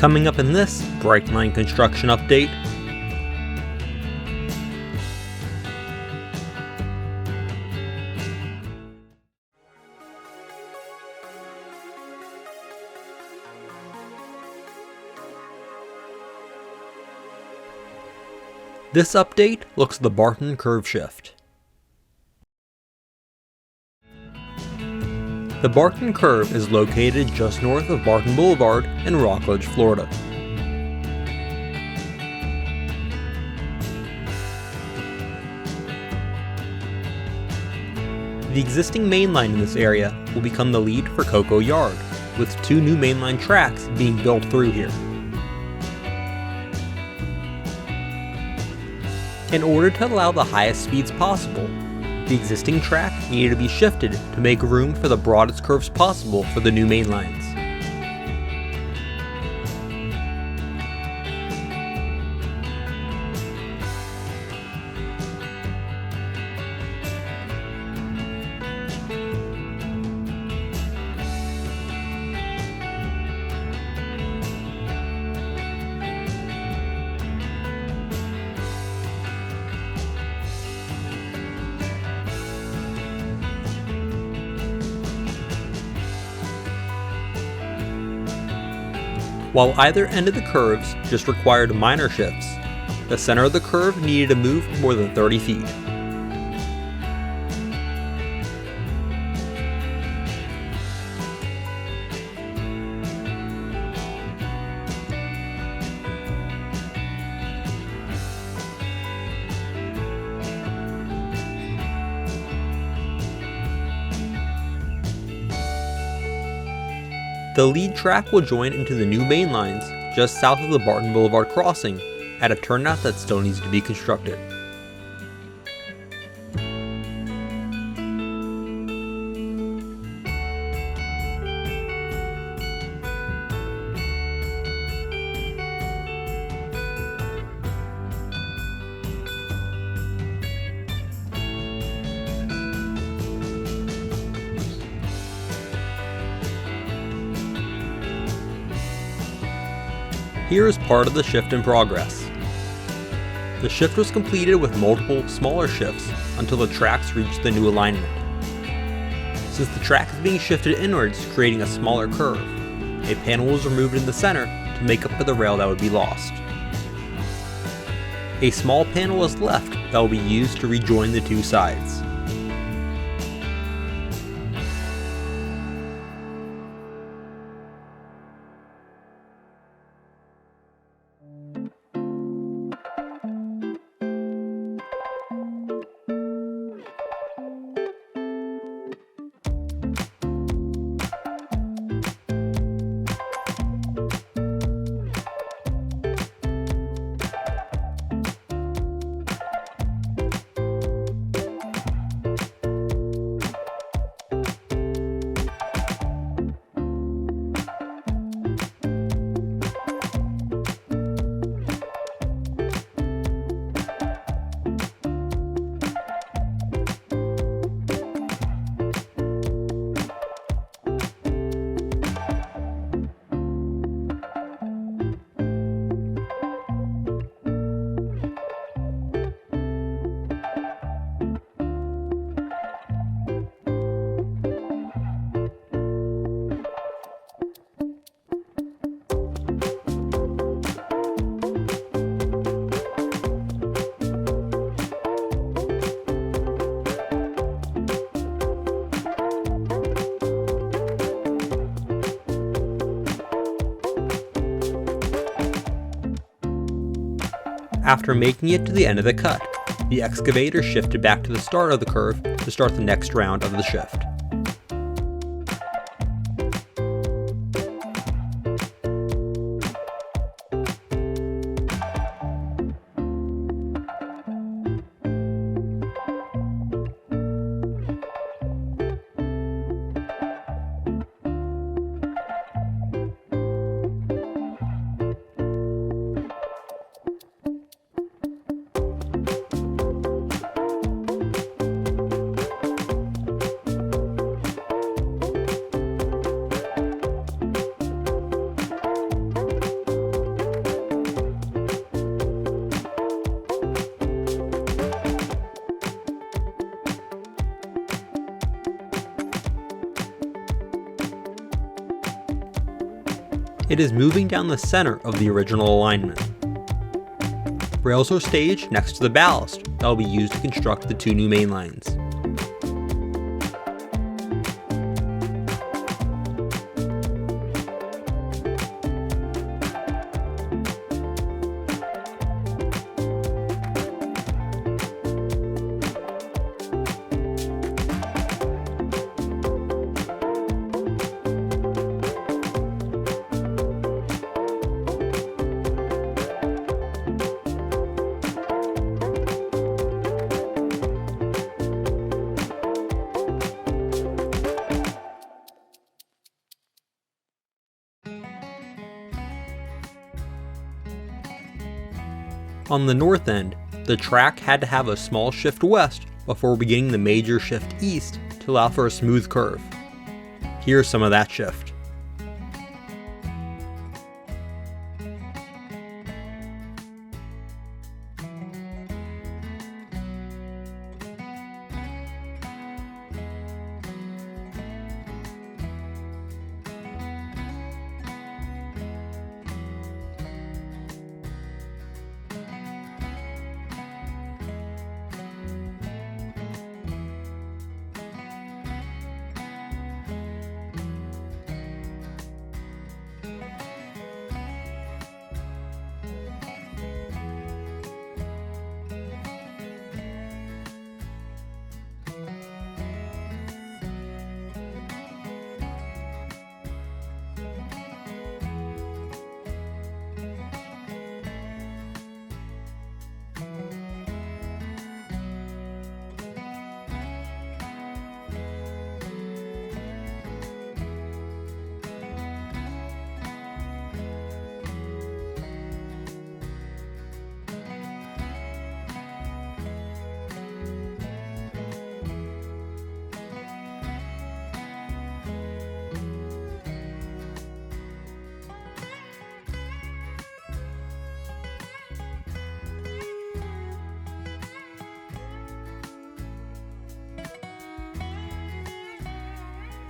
Coming up in this Brightline construction update, this update looks at the Barton curve shift. The Barton curve is located just north of Barton Blvd in Rockledge, Florida. The existing mainline in this area will become the lead for Cocoa Yard, with 2 new mainline tracks being built through here. In order to allow the highest speeds possible, the existing track needed to be shifted to make room for the broadest curves possible for the new main lines. While either end of the curves just required minor shifts, the center of the curve needed to move more than 30 feet. The lead track will join into the new main lines just south of the Barton Blvd crossing at a turnout that still needs to be constructed. Here is part of the shift in progress. The shift was completed with multiple smaller shifts until the tracks reached the new alignment. Since the track is being shifted inwards, creating a smaller curve, a panel was removed in the center to make up for the rail that would be lost. A small panel is left that will be used to rejoin the 2 sides. After making it to the end of the cut, the excavator shifted back to the start of the curve to start the next round of the shift. It is moving down the center of the original alignment. Rails are staged next to the ballast that will be used to construct the 2 new main lines. On the north end, the track had to have a small shift west before beginning the major shift east to allow for a smooth curve. Here's some of that shift.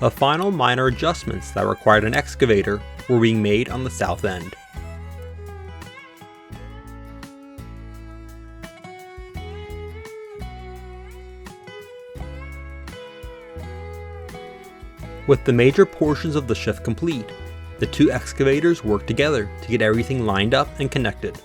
The final minor adjustments that required an excavator were being made on the south end. With the major portions of the shift complete, the 2 excavators worked together to get everything lined up and connected.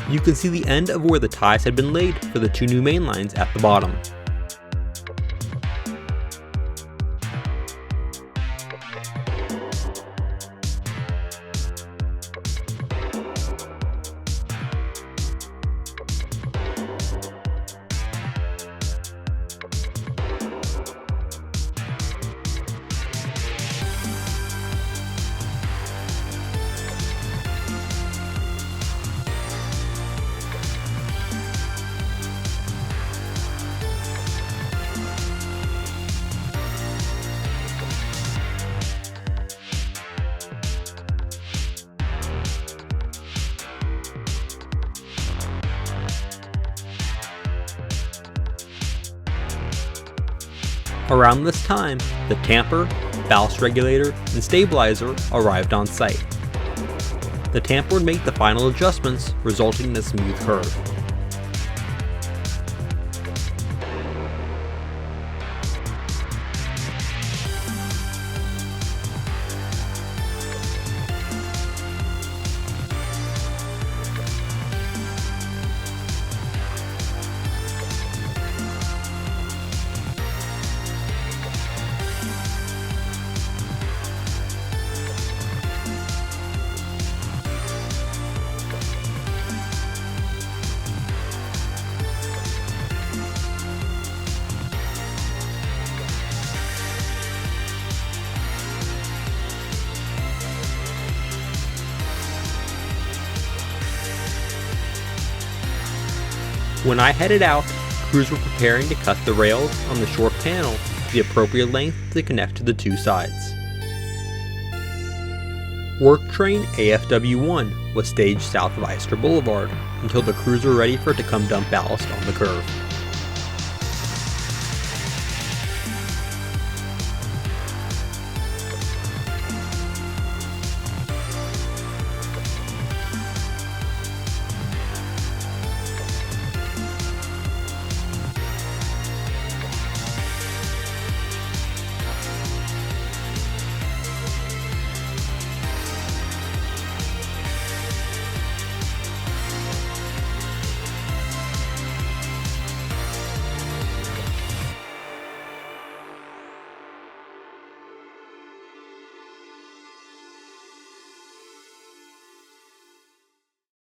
You can see the end of where the ties had been laid for the 2 new main lines at the bottom. Around this time, the tamper ballast regulator, and stabilizer arrived on site. The tamper would make the final adjustments, resulting in a smooth curve. When I headed out, crews were preparing to cut the rails on the short panel to the appropriate length to connect to the two sides. Work train AFW1 was staged south of Barton Blvd until the crews were ready for it to come dump ballast on the curve.